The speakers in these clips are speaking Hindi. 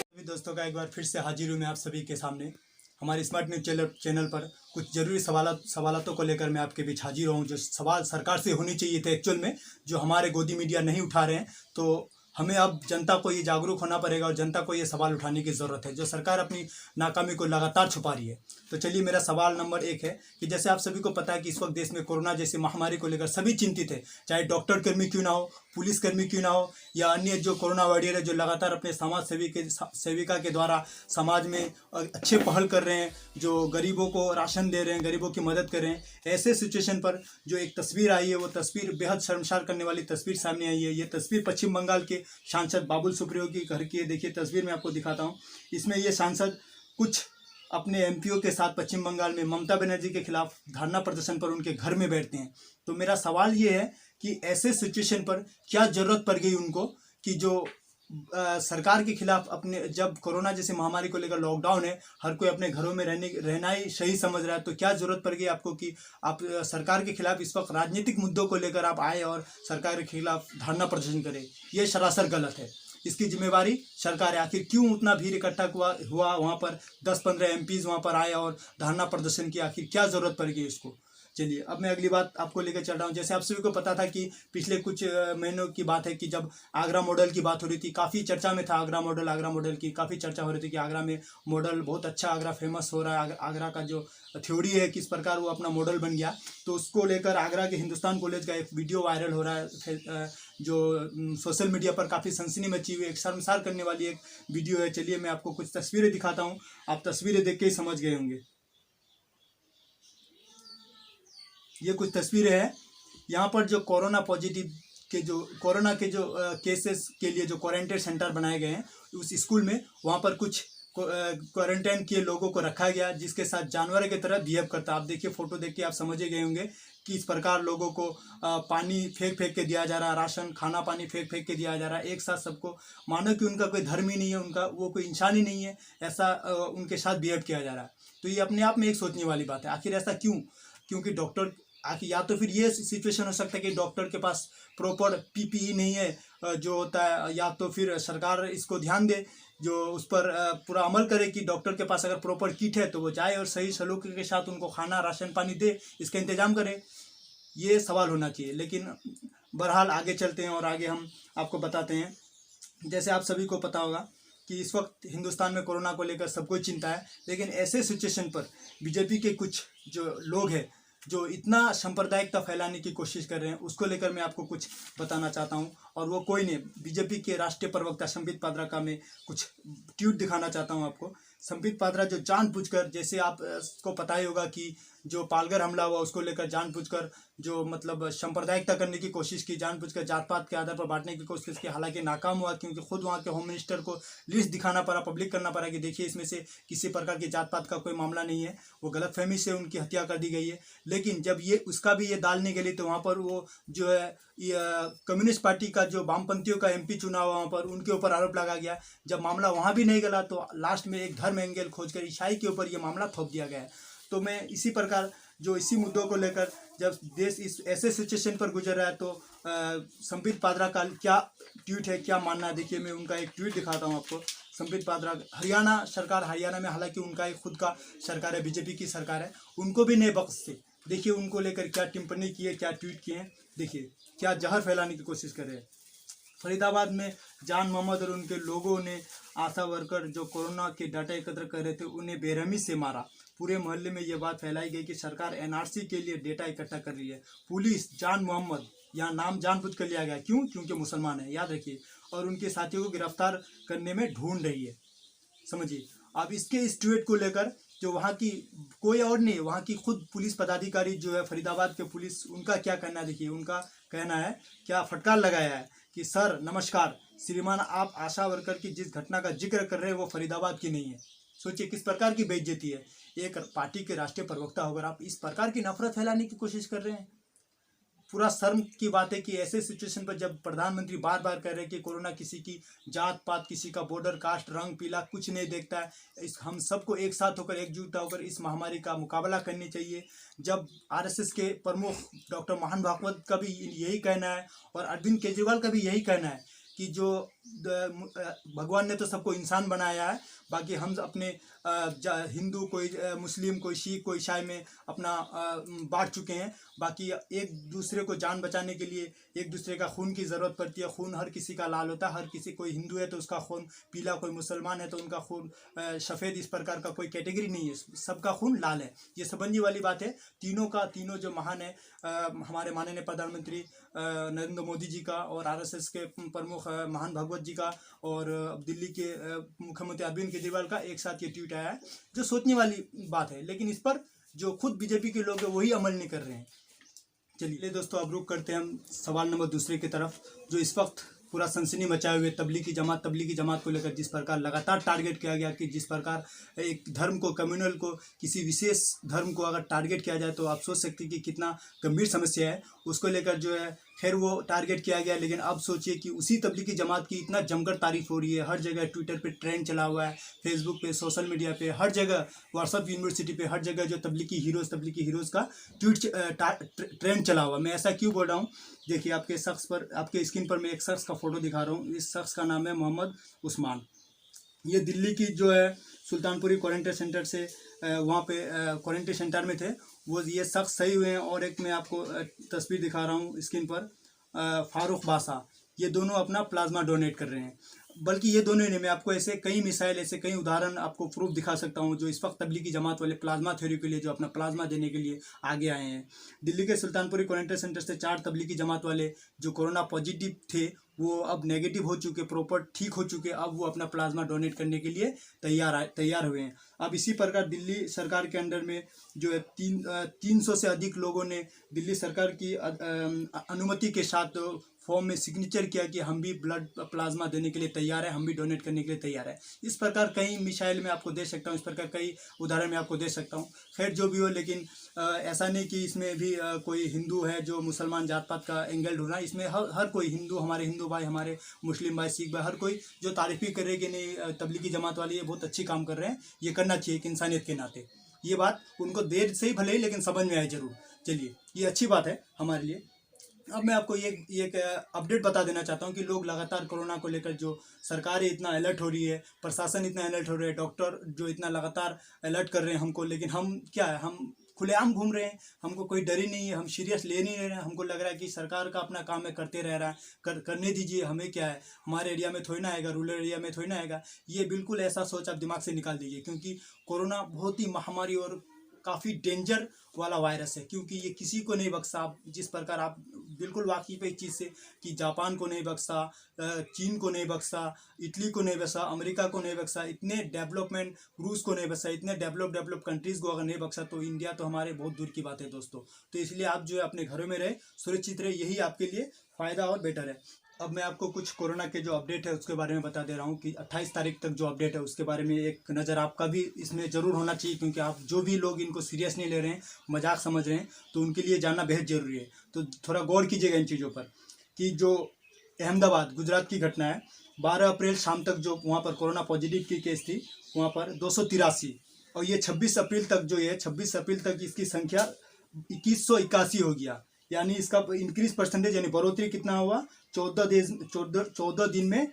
सभी दोस्तों का एक बार फिर से हाजिर हूँ मैं आप सभी के सामने हमारे स्मार्ट न्यूज चैनल पर कुछ जरूरी सवालों को लेकर मैं आपके बीच हाजिर हूँ। जो सवाल सरकार से होनी चाहिए थे एक्चुअल में, जो हमारे गोदी मीडिया नहीं उठा रहे हैं, तो हमें अब जनता को ये जागरूक होना पड़ेगा और जनता को ये सवाल उठाने की ज़रूरत है, जो सरकार अपनी नाकामी को लगातार छुपा रही है। तो चलिए, मेरा सवाल नंबर 1 है कि जैसे आप सभी को पता है कि इस वक्त देश में कोरोना जैसी महामारी को लेकर सभी चिंतित है, चाहे डॉक्टर कर्मी क्यों ना हो, पुलिस कर्मी क्यों ना हो, या अन्य जो कोरोना वॉरियर है, जो लगातार अपने समाज सेविका के द्वारा समाज में अच्छे पहल कर रहे हैं, जो गरीबों को राशन दे रहे हैं, गरीबों की मदद कर रहे हैं। ऐसे सिचुएशन पर जो एक तस्वीर आई है, वो तस्वीर बेहद शर्मसार करने वाली तस्वीर सामने आई है। ये तस्वीर पश्चिम बंगाल के सांसद बाबुल सुप्रियो की घर की है। देखिए तस्वीर मैं आपको दिखाता हूँ। इसमें ये सांसद कुछ अपने एमपीओ के साथ पश्चिम बंगाल में ममता बनर्जी के खिलाफ धरना प्रदर्शन पर उनके घर में बैठते हैं। तो मेरा सवाल ये है कि ऐसे सिचुएशन पर क्या ज़रूरत पड़ गई उनको कि जो सरकार के खिलाफ अपने, जब कोरोना जैसे महामारी को लेकर लॉकडाउन है, हर कोई अपने घरों में रहना ही सही समझ रहा है, तो क्या ज़रूरत पड़ गई आपको कि आप सरकार के खिलाफ इस वक्त राजनीतिक मुद्दों को लेकर आप आए और सरकार के खिलाफ धरना प्रदर्शन करें? ये सरासर गलत है। इसकी जिम्मेवारी सरकार है। आखिर क्यों उतना भीड़ इकट्ठा हुआ वहाँ पर 10-15 एमपीज़ वहाँ पर आए और धरना प्रदर्शन किया? आखिर क्या ज़रूरत पड़ गई इसको? चलिए, अब मैं अगली बात आपको लेकर चल रहा हूँ। जैसे आप सभी को पता था कि पिछले कुछ महीनों की बात है कि जब आगरा मॉडल की बात हो रही थी, काफ़ी चर्चा में था आगरा मॉडल की काफ़ी चर्चा हो रही थी कि आगरा में मॉडल बहुत अच्छा, आगरा फेमस हो रहा है, आगरा का जो थ्योरी है किस प्रकार वो अपना मॉडल बन गया। तो उसको लेकर आगरा के हिंदुस्तान कॉलेज का एक वीडियो वायरल हो रहा है, जो सोशल मीडिया पर काफ़ी सनसनी मची हुई, एक शर्मसार करने वाली एक वीडियो है। चलिए, मैं आपको कुछ तस्वीरें दिखाता हूँ, आप तस्वीरें देख के ही समझ गए होंगे। ये कुछ तस्वीरें हैं। यहाँ पर जो कोरोना के जो केसेस के लिए जो क्वारंटाइन सेंटर बनाए गए हैं उस स्कूल में, वहाँ पर कुछ क्वारंटाइन किए लोगों को रखा गया, जिसके साथ जानवर की तरह बिहेव करता। आप देखिए, फोटो देख के आप समझ गए होंगे कि इस प्रकार लोगों को पानी फेंक के दिया जा रहा है, राशन खाना पानी फेंक के दिया जा रहा है एक साथ सबको, मानो कि उनका कोई धर्म ही नहीं है, उनका वो कोई इंसान ही नहीं है, ऐसा उनके साथ बिहेव किया जा रहा है। तो ये अपने आप में एक सोचने वाली बात है। आखिर ऐसा क्यों? क्योंकि डॉक्टर, आखिर या तो फिर ये सिचुएशन हो सकता है कि डॉक्टर के पास प्रॉपर पीपीई नहीं है जो होता है, या तो फिर सरकार इसको ध्यान दे, जो उस पर पूरा अमल करे कि डॉक्टर के पास अगर प्रॉपर किट है तो वो जाए और सही सलूक के साथ उनको खाना राशन पानी दे, इसका इंतजाम करे। ये सवाल होना चाहिए। लेकिन बहरहाल आगे चलते हैं और आगे हम आपको बताते हैं। जैसे आप सभी को पता होगा कि इस वक्त हिंदुस्तान में कोरोना को लेकर सबको चिंता है, लेकिन ऐसे सिचुएशन पर बीजेपी के कुछ जो लोग हैं जो इतना सांप्रदायिकता फैलाने की कोशिश कर रहे हैं, उसको लेकर मैं आपको कुछ बताना चाहता हूं। और वो कोई नहीं, बीजेपी के राष्ट्रीय प्रवक्ता संबित पात्रा का मैं कुछ ट्वीट दिखाना चाहता हूं आपको। संबित पात्रा जो जानबूझकर, जैसे आप को पता ही होगा कि जो पालघर हमला हुआ उसको लेकर जानबूझकर जो मतलब सांप्रदायिकता करने की कोशिश की, जानबूझकर जात पात के आधार पर बांटने की कोशिश की, हालांकि नाकाम हुआ, क्योंकि खुद वहाँ के होम मिनिस्टर को लिस्ट दिखाना पड़ा, पब्लिक करना पड़ा कि देखिए इसमें से किसी प्रकार की जात पात का कोई मामला नहीं है, वो गलतफहमी से उनकी हत्या कर दी गई है। लेकिन जब ये उसका भी ये दाल नहीं गली, तो वहाँ पर वो जो है कम्युनिस्ट पार्टी का जो वामपंथियों का एमपी चुना हुआ, वहाँ पर उनके ऊपर आरोप लगा गया। जब मामला वहाँ भी नहीं गला तो लास्ट में एक धर्म एंगल खोजकर ईसाई के ऊपर ये मामला थोप दिया गया है। तो मैं इसी प्रकार जो इसी मुद्दों को लेकर जब देश इस ऐसे सिचुएशन पर गुजर रहा है, तो संबित पात्रा का क्या ट्वीट है, क्या मानना है, देखिए मैं उनका एक ट्वीट दिखाता हूँ आपको। संबित पात्रा, हरियाणा सरकार, हरियाणा में हालांकि उनका एक खुद का सरकार है, बीजेपी की सरकार है, उनको भी नहीं बख्शते। देखिए उनको लेकर क्या टिप्पणी की है, क्या ट्वीट किए हैं, देखिए क्या जहर फैलाने की कोशिश कर रहे हैं। फरीदाबाद में जान मोहम्मद और उनके लोगों ने आशा वर्कर जो कोरोना के डाटा एकत्र कर रहे थे उन्हें बेरहमी से मारा। पूरे मोहल्ले में ये बात फैलाई गई कि सरकार एनआरसी के लिए डेटा इकट्ठा कर रही है। पुलिस जान मोहम्मद, यहाँ नाम जानबूझ कर लिया गया, क्यों? क्योंकि मुसलमान है, याद रखिए, और उनके साथियों को गिरफ्तार करने में ढूंढ रही है। समझिए। अब इसके इस ट्वीट को लेकर जो वहाँ की, कोई और नहीं, वहाँ की खुद पुलिस पदाधिकारी जो है फरीदाबाद के पुलिस, उनका क्या कहना है, देखिए उनका कहना है, क्या फटकार लगाया है कि सर नमस्कार श्रीमान, आप आशा वर्कर की जिस घटना का जिक्र कर रहे हैं वो फरीदाबाद की नहीं है। सोचिए किस प्रकार की बेइज्जती है। एक पार्टी के राष्ट्रीय प्रवक्ता होकर आप इस प्रकार की नफरत फैलाने की कोशिश कर रहे हैं। पूरा शर्म की बात है कि ऐसे सिचुएशन पर जब प्रधानमंत्री बार बार कह रहे हैं कि कोरोना किसी की जात पात, किसी का बॉर्डर, कास्ट, रंग, पीला कुछ नहीं देखता है, हम सबको एक साथ होकर, एकजुट होकर इस महामारी का मुकाबला करनी चाहिए। जब आरएसएस के प्रमुख डॉक्टर मोहन भागवत का भी यही कहना है और अरविंद केजरीवाल का भी यही कहना है कि जो भगवान ने तो सबको इंसान बनाया है, बाकी हम अपने हिंदू, कोई मुस्लिम, कोई सिख, कोई ईसाई में अपना बांट चुके हैं। बाकी एक दूसरे को जान बचाने के लिए एक दूसरे का खून की ज़रूरत पड़ती है। खून हर किसी का लाल होता है, हर किसी, कोई हिंदू है तो उसका खून पीला, कोई मुसलमान है तो उनका खून सफ़ेद, इस प्रकार का कोई कैटेगरी नहीं है, सबका खून लाल है। ये समझने वाली बात है। तीनों जो महान है, हमारे माननीय प्रधानमंत्री नरेंद्र मोदी जी का और आरएसएस के प्रमुख मोहन भागवत जी का और दिल्ली के मुख्यमंत्री अरविंद केजरीवाल का एक साथ ये ट्वीट आया है, जो सोचने वाली बात है। लेकिन इस पर जो खुद बीजेपी के लोग हैं वही अमल नहीं कर रहे हैं। चलिए दोस्तों, अब रुक करते हैं हम सवाल नंबर दूसरे की तरफ, जो इस वक्त पूरा सनसनी मचाए हुए तबलीगी जमात को लेकर जिस प्रकार लगातार टारगेट किया गया, कि जिस प्रकार एक धर्म को, कम्युनल को, किसी विशेष धर्म को अगर टारगेट किया जाए तो आप सोच सकते हैं कि कितना गंभीर समस्या है। उसको लेकर जो है खैर वो टारगेट किया गया, लेकिन अब सोचिए कि उसी तबलीगी जमात की इतना जमकर तारीफ हो रही है। हर जगह ट्विटर पे ट्रेंड चला हुआ है, फेसबुक पे, सोशल मीडिया पे, हर जगह, व्हाट्सअप यूनिवर्सिटी पे, हर जगह जो तबलीगी हीरोज़ का ट्रेंड चला हुआ। मैं ऐसा क्यों बोल रहा हूँ, देखिए आपके स्क्रीन पर मैं एक शख्स का फ़ोटो दिखा रहा हूँ। इस शख्स का नाम है मोहम्मद उस्मान। ये दिल्ली की जो है सुल्तानपुरी क्वारंटाइन सेंटर से वहाँ पे क्वारंटाइन सेंटर में थे वो, ये शख्स सही हुए हैं। और एक मैं आपको तस्वीर दिखा रहा हूँ स्क्रीन पर, फारूक बासा, ये दोनों अपना प्लाज्मा डोनेट कर रहे हैं। बल्कि ये दोनों ने, मैं आपको ऐसे कई मिसाइल, ऐसे कई उदाहरण आपको प्रूफ दिखा सकता हूँ जो इस वक्त तबलीगी जमात वाले प्लाज्मा थ्योरी के लिए जो अपना प्लाज्मा देने के लिए आगे आए हैं। दिल्ली के सुल्तानपुरी क्वारंटाइन सेंटर से 4 तबलीगी जमात वाले जो कोरोना पॉजिटिव थे वो अब नेगेटिव हो चुके, प्रॉपर ठीक हो चुके, अब वो अपना प्लाज्मा डोनेट करने के लिए तैयार हुए हैं। अब इसी प्रकार दिल्ली सरकार के अंडर में जो है 300 से अधिक लोगों ने दिल्ली सरकार की अनुमति के साथ फॉर्म में सिग्नेचर किया कि हम भी ब्लड प्लाज्मा देने के लिए तैयार है, हम भी डोनेट करने के लिए तैयार है। इस प्रकार कई मिसाइल में आपको दे सकता हूँ, इस प्रकार कई उदाहरण में आपको दे सकता हूँ। खैर जो भी हो, लेकिन ऐसा नहीं कि इसमें भी कोई हिंदू है जो मुसलमान जात पात का एंगल ढूंढ रहा है। इसमें हर कोई हिंदू, हमारे हिंदू भाई, हमारे मुस्लिम भाई, सिख भाई, हर कोई जो तारीफ़ी करे कि नहीं तबलीगी जमात वाले ये बहुत अच्छी काम कर रहे हैं, ये करना चाहिए एक इंसानियत के नाते। ये बात उनको देर से ही भले ही, लेकिन समझ में आए जरूर। चलिए, ये अच्छी बात है हमारे लिए। अब मैं आपको ये एक अपडेट बता देना चाहता हूँ कि लोग लगातार कोरोना को लेकर, जो सरकार इतना अलर्ट हो रही है, प्रशासन इतना अलर्ट हो रहा है, डॉक्टर जो इतना लगातार अलर्ट कर रहे हैं हमको, लेकिन हम क्या है, हम खुलेआम घूम रहे हैं, हमको कोई डर ही नहीं है, हम सीरियस ले नहीं रहे हैं। हमको लग रहा है कि सरकार का अपना काम है, करते रह रहा है, करने दीजिए, हमें क्या है, हमारे एरिया में थोड़ी ना आएगा, रूरल एरिया में थोड़ी ना आएगा। ये बिल्कुल ऐसा सोच आप दिमाग से निकाल दीजिए, क्योंकि कोरोना बहुत ही महामारी और काफ़ी डेंजर वाला वायरस है, क्योंकि ये किसी को नहीं बख्शा। आप जिस प्रकार आप बिल्कुल वाकिफ है इस चीज़ से कि जापान को नहीं बख्शा, चीन को नहीं बख्शा, इटली को नहीं बख्शा, अमेरिका को नहीं बख्शा, इतने डेवलपमेंट, रूस को नहीं बख्शा, इतने डेवलप कंट्रीज़ को अगर नहीं बख्शा तो इंडिया तो हमारे बहुत दूर की बात है दोस्तों। तो इसलिए आप जो है अपने घरों में रहे, सुरक्षित रहे, यही आपके लिए फ़ायदा और बेटर है। अब मैं आपको कुछ कोरोना के जो अपडेट है उसके बारे में बता दे रहा हूँ कि 28 तारीख तक जो अपडेट है उसके बारे में एक नज़र आपका भी इसमें ज़रूर होना चाहिए, क्योंकि आप जो भी लोग इनको सीरियस नहीं ले रहे हैं, मजाक समझ रहे हैं, तो उनके लिए जानना बेहद ज़रूरी है। तो थोड़ा गौर कीजिएगा इन चीज़ों पर कि जो अहमदाबाद, गुजरात की घटना है, 12 अप्रैल शाम तक जो वहाँ पर कोरोना पॉजिटिव की केस थी वहाँ पर 283, और ये 26 अप्रैल तक जो है 26 अप्रैल तक इसकी संख्या 2181 हो गया। यानी इसका इंक्रीज परसेंटेज, यानी बढ़ोतरी कितना हुआ, 14 दिन में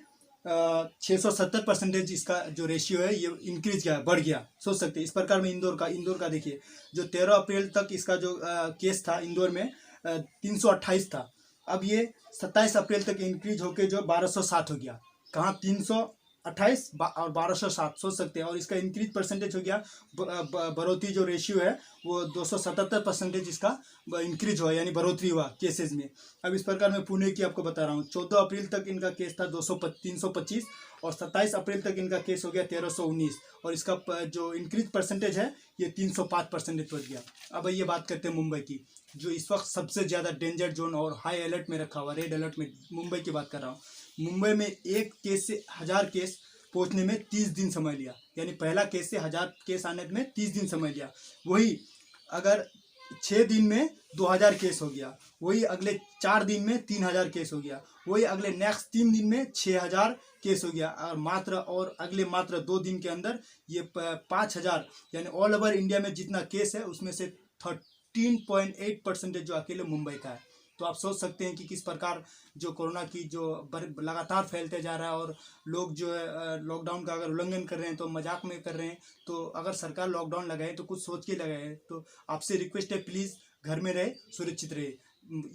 670% इसका जो रेशियो है ये इंक्रीज गया, बढ़ गया। सोच सकते हैं। इस प्रकार में इंदौर का देखिए, जो 13 अप्रैल तक इसका जो केस था इंदौर में 328 था, अब ये 27 अप्रैल तक इंक्रीज होके जो 1207 हो गया। कहाँ 328 और 1207, सोच सकते हैं। और इसका इंक्रीज परसेंटेज हो गया, बढ़ोतरी जो रेशियो है वो 277% इसका इंक्रीज हुआ, यानी बढ़ोतरी हुआ केसेस में। अब इस प्रकार मैं पुणे की आपको बता रहा हूँ, 14 अप्रैल तक इनका केस था 325 और 27 अप्रैल तक इनका केस हो गया 1319, और इसका जो इंक्रीज परसेंटेज है ये 305% पहुँच गया। अब ये बात करते हैं मुंबई की, जो इस वक्त सबसे ज़्यादा डेंजर जोन और हाई अलर्ट में रखा हुआ, रेड अलर्ट में मुंबई की बात कर रहा हूँ। मुंबई में एक केस से 1000 केस पहुंचने में 30 दिन समय लिया, यानी पहला केस से 1000 केस आने में 30 दिन समय लिया। वही अगर 6 दिन में 2000 केस हो गया, वही अगले 4 दिन में 3000 केस हो गया, वही अगले नेक्स्ट 3 दिन में 6000 केस हो गया, और अगले मात्र 2 दिन के अंदर ये 5000, यानी ऑल ओवर इंडिया में जितना केस है उसमें से 13.8% जो अकेले मुंबई का है। तो आप सोच सकते हैं कि किस प्रकार जो कोरोना की जो लगातार फैलते जा रहा है, और लोग जो है लॉकडाउन का अगर उल्लंघन कर रहे हैं तो मजाक में कर रहे हैं। तो अगर सरकार लॉकडाउन लगाए तो कुछ सोच के लगाए। तो आपसे रिक्वेस्ट है, प्लीज़ घर में रहे, सुरक्षित रहे,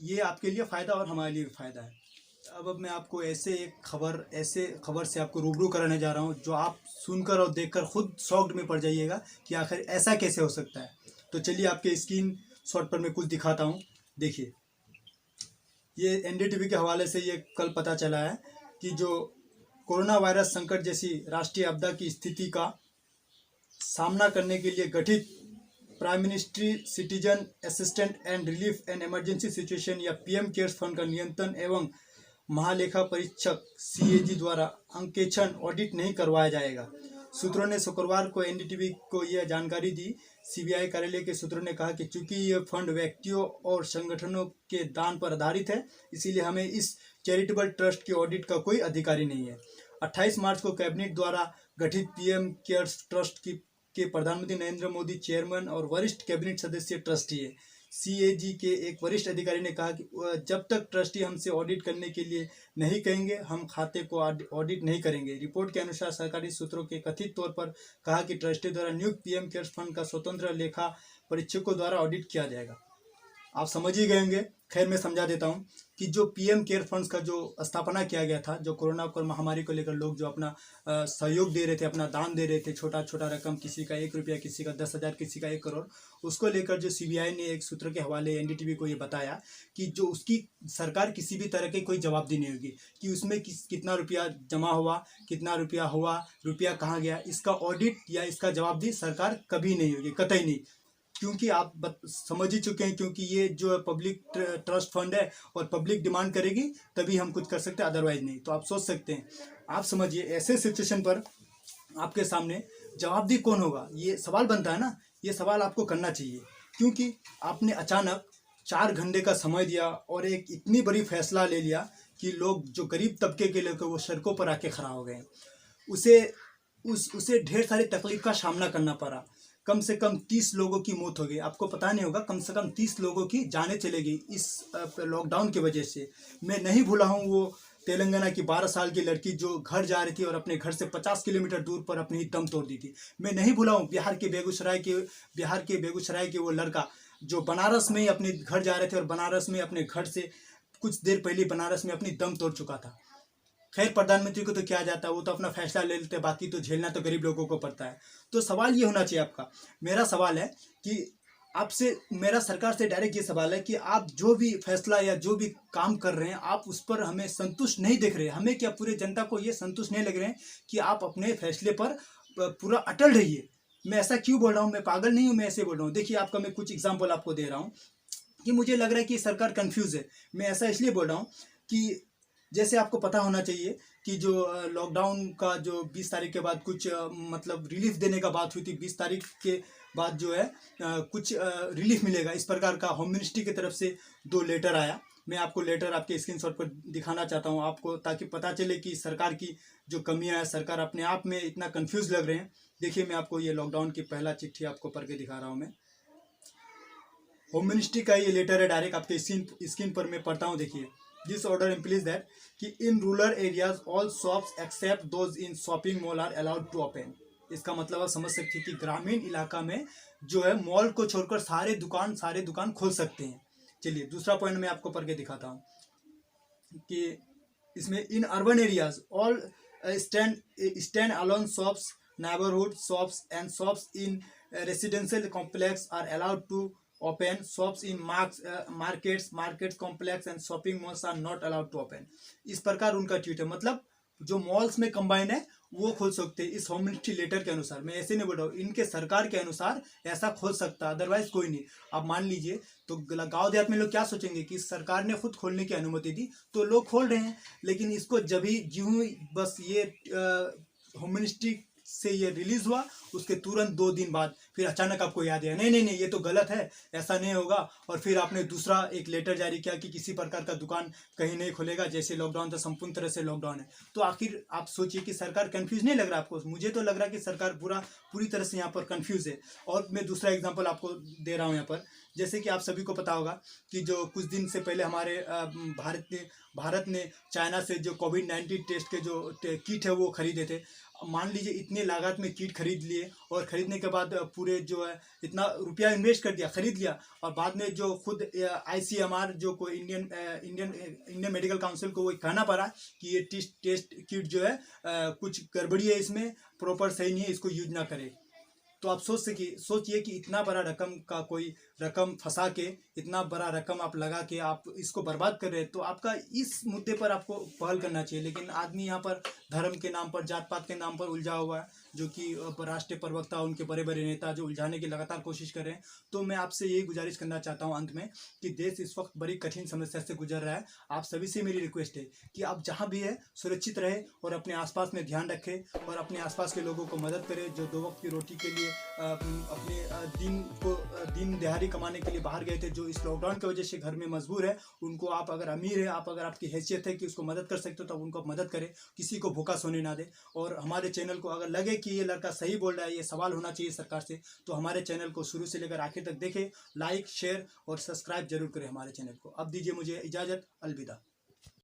ये आपके लिए फ़ायदा और हमारे लिए भी फ़ायदा है। अब मैं आपको ऐसे खबर से आपको रूबरू कराने जा रहा हूँ जो आप सुनकर और देखकर खुद शॉक्ड में पड़ जाइएगा कि आखिर ऐसा कैसे हो सकता है। तो चलिए आपके स्क्रीन शॉट पर मैं कुछ दिखाता हूँ। देखिए, ये एनडीटीवी के हवाले से ये कल पता चला है कि जो कोरोना वायरस संकट जैसी राष्ट्रीय आपदा की स्थिति का सामना करने के लिए गठित prime ministry citizen assistant and relief and emergency situation या पीएम केयर्स फंड का नियंत्रण एवं महालेखा परीक्षक सीएजी द्वारा अंकेक्षण ऑडिट नहीं करवाया जाएगा। सूत्रों ने शुक्रवार को एनडीटीवी को यह जानकारी दी। सीबीआई कार्यालय के सूत्रों ने कहा कि चूंकि यह फंड व्यक्तियों और संगठनों के दान पर आधारित है, इसीलिए हमें इस चैरिटेबल ट्रस्ट के ऑडिट का कोई अधिकारी नहीं है। 28 मार्च को कैबिनेट द्वारा गठित पीएम केयर्स ट्रस्ट के प्रधानमंत्री नरेंद्र मोदी चेयरमैन और वरिष्ठ कैबिनेट सदस्य ट्रस्टी है। सीएजी के एक वरिष्ठ अधिकारी ने कहा कि जब तक ट्रस्टी हमसे ऑडिट करने के लिए नहीं कहेंगे, हम खाते को ऑडिट नहीं करेंगे। रिपोर्ट के अनुसार सरकारी सूत्रों के कथित तौर पर कहा कि ट्रस्टी द्वारा नियुक्त पीएम केयर्स फंड का स्वतंत्र लेखा परीक्षकों द्वारा ऑडिट किया जाएगा। आप समझ ही गए होंगे। खैर, मैं समझा देता हूं कि जो पीएम केयर फंड्स का जो स्थापना किया गया था, जो कोरोना महामारी को लेकर लोग जो अपना सहयोग दे रहे थे, अपना दान दे रहे थे, छोटा छोटा रकम, किसी का 1 रुपया, किसी का 10,000, किसी का 1 करोड़, उसको लेकर जो सीबीआई ने एक सूत्र के हवाले एनडीटीवी को ये बताया कि जो उसकी सरकार किसी भी तरह की कोई जवाबदेही नहीं होगी कि उसमें कितना रुपया जमा हुआ, कितना रुपया हुआ, रुपया कहाँ गया, इसका ऑडिट या इसका जवाबदेही सरकार कभी नहीं होगी, कतई नहीं। क्योंकि आप समझ ही चुके हैं, क्योंकि ये जो पब्लिक ट्रस्ट फंड है और पब्लिक डिमांड करेगी तभी हम कुछ कर सकते हैं, अदरवाइज नहीं। तो आप सोच सकते हैं, आप समझिए ऐसे सिचुएशन पर आपके सामने जवाबदेही कौन होगा, ये सवाल बनता है ना। ये सवाल आपको करना चाहिए, क्योंकि आपने अचानक 4 घंटे का समय दिया और एक इतनी बड़ी फैसला ले लिया कि लोग जो गरीब तबके के लोग वो सड़कों पर आके खड़ा हो गए। उसे ढेर सारी तकलीफ का सामना करना पड़ा। कम से कम 30 लोगों की मौत हो गई। आपको पता नहीं होगा, कम से कम 30 लोगों की जानें चली गई इस लॉकडाउन की वजह से। मैं नहीं भूला हूँ वो तेलंगाना की 12 साल की लड़की जो घर जा रही थी और अपने घर से 50 किलोमीटर दूर पर अपनी दम तोड़ दी थी। मैं नहीं भूला हूँ बिहार के बेगूसराय के वो लड़का जो बनारस में अपने घर जा रहे थे और बनारस में अपने घर से कुछ देर पहले बनारस में अपनी दम तोड़ चुका था। खैर, प्रधानमंत्री को तो क्या जाता है, वो तो अपना फैसला ले लेते, बाकी तो झेलना तो गरीब लोगों को पड़ता है। तो सवाल ये होना चाहिए आपका, मेरा सवाल है कि आपसे, मेरा सरकार से डायरेक्ट ये सवाल है कि आप जो भी फैसला या जो भी काम कर रहे हैं, आप उस पर हमें संतुष्ट नहीं दिख रहे। हमें क्या, पूरे जनता को ये संतुष्ट नहीं लग रहे हैं कि आप अपने फैसले पर पूरा अटल रहिए। मैं ऐसा क्यों बोल रहा हूँ, मैं पागल नहीं हूँ, मैं ऐसे बोल रहा हूँ। देखिए, आपका मैं कुछ एग्जाम्पल आपको दे रहा हूँ कि मुझे लग रहा है कि सरकार कन्फ्यूज है। मैं ऐसा इसलिए बोल रहा हूँ कि जैसे आपको पता होना चाहिए कि जो लॉकडाउन का जो 20 तारीख के बाद कुछ मतलब रिलीफ देने का बात हुई थी, 20 तारीख के बाद जो है कुछ रिलीफ मिलेगा, इस प्रकार का होम मिनिस्ट्री की तरफ से 2 लेटर आया। मैं आपको लेटर आपके स्क्रीनशॉट पर दिखाना चाहता हूं आपको, ताकि पता चले कि सरकार की जो कमियां है, सरकार अपने आप में इतना कंफ्यूज लग रहे हैं। देखिए, मैं आपको ये लॉकडाउन की पहला चिट्ठी आपको पढ़ के दिखा रहा हूँ। मैं होम मिनिस्ट्री का ये लेटर है, डायरेक्ट आपके स्क्रीन पर मैं पढ़ता हूँ। देखिए, दिस ऑर्डर implies that कि in rural areas all shops except those in shopping mall are allowed to open. इसका मतलब आप समझ सकते हैं कि ग्रामीण इलाका में जो है मॉल को छोड़कर सारे दुकान खोल सकते हैं। चलिए, दूसरा पॉइंट मैं आपको पढ़ के दिखाता हूँ कि इसमें in urban areas all standalone shops, neighbourhood shops and shops in residential complex are allowed to open. Shops in markets complex and shopping malls are not allowed to open. इस प्रकार उनका ट्वीट है। मतलब जो मॉल्स में कंबाइन है वो खोल सकते हैं इस होम मिनिस्ट्री लेटर के अनुसार। मैं ऐसे नहीं बोल रहा हूँ, इनके सरकार के अनुसार ऐसा खोल सकता है, अदरवाइज कोई नहीं। अब मान लीजिए तो गाँव देहात में लोग क्या सोचेंगे कि सरकार ने खुद खोलने की अनुमति दी तो लोग खोल रहे हैं, लेकिन इसको जब ही बस ये होम मिनिस्ट्री से ये रिलीज़ हुआ उसके तुरंत 2 दिन बाद फिर अचानक आपको याद आया नहीं नहीं नहीं ये तो गलत है, ऐसा नहीं होगा, और फिर आपने दूसरा एक लेटर जारी किया कि किसी प्रकार का दुकान कहीं नहीं खुलेगा, जैसे लॉकडाउन था संपूर्ण तरह से लॉकडाउन है। तो आखिर आप सोचिए कि सरकार कंफ्यूज नहीं लग रहा आपको? मुझे तो लग रहा है कि सरकार पूरी तरह से यहाँ पर कंफ्यूज है। और मैं दूसरा एग्जांपल आपको दे रहा हूँ यहाँ पर, जैसे कि आप सभी को पता होगा कि जो कुछ दिन से पहले हमारे भारत ने चाइना से जो कोविड-19 टेस्ट के जो किट है वो खरीदे थे। मान लीजिए इतने लागत में किट खरीद लिए और खरीदने के बाद पूरे जो है इतना रुपया इन्वेस्ट कर दिया, खरीद लिया, और बाद में जो खुद ICMR जो कोई इंडियन मेडिकल काउंसिल को वो कहना पड़ा कि ये टेस्ट किट जो है कुछ गड़बड़ी है इसमें, प्रॉपर सही नहीं है, इसको यूज ना करें। तो आप सोचिए कि इतना बड़ा रकम का कोई रकम फंसा के, इतना बड़ा रकम आप लगा के आप इसको बर्बाद कर रहे हैं। तो आपका इस मुद्दे पर आपको पहल करना चाहिए, लेकिन आदमी यहाँ पर धर्म के नाम पर, जात पात के नाम पर उलझा हुआ है, जो कि राष्ट्रीय प्रवक्ता उनके बड़े बड़े नेता जो उलझाने की लगातार कोशिश कर रहे हैं। तो मैं आपसे यही गुजारिश करना चाहता हूँ अंत में कि देश इस वक्त बड़ी कठिन समस्या से गुजर रहा है। आप सभी से मेरी रिक्वेस्ट है कि आप जहाँ भी है सुरक्षित रहे और अपने आसपास में ध्यान रखें और अपने आसपास के लोगों को मदद करें जो 2 वक्त की रोटी के लिए अपने दिन दिहाड़ी कमाने के लिए बाहर गए थे, जो इस लॉकडाउन की वजह से घर में मजबूर है। उनको आप अगर अमीर है, आप अगर आपकी हैसियत है कि उसको मदद कर सकते हो तो उनको आप मदद करें, किसी को भूखा सोने ना दे। और हमारे चैनल को अगर लगे कि ये लड़का सही बोल रहा है, ये सवाल होना चाहिए सरकार से, तो हमारे चैनल को शुरू से लेकर आखिर तक देखें, लाइक शेयर और सब्सक्राइब जरूर करें हमारे चैनल को। अब दीजिए मुझे इजाज़त, अलविदा।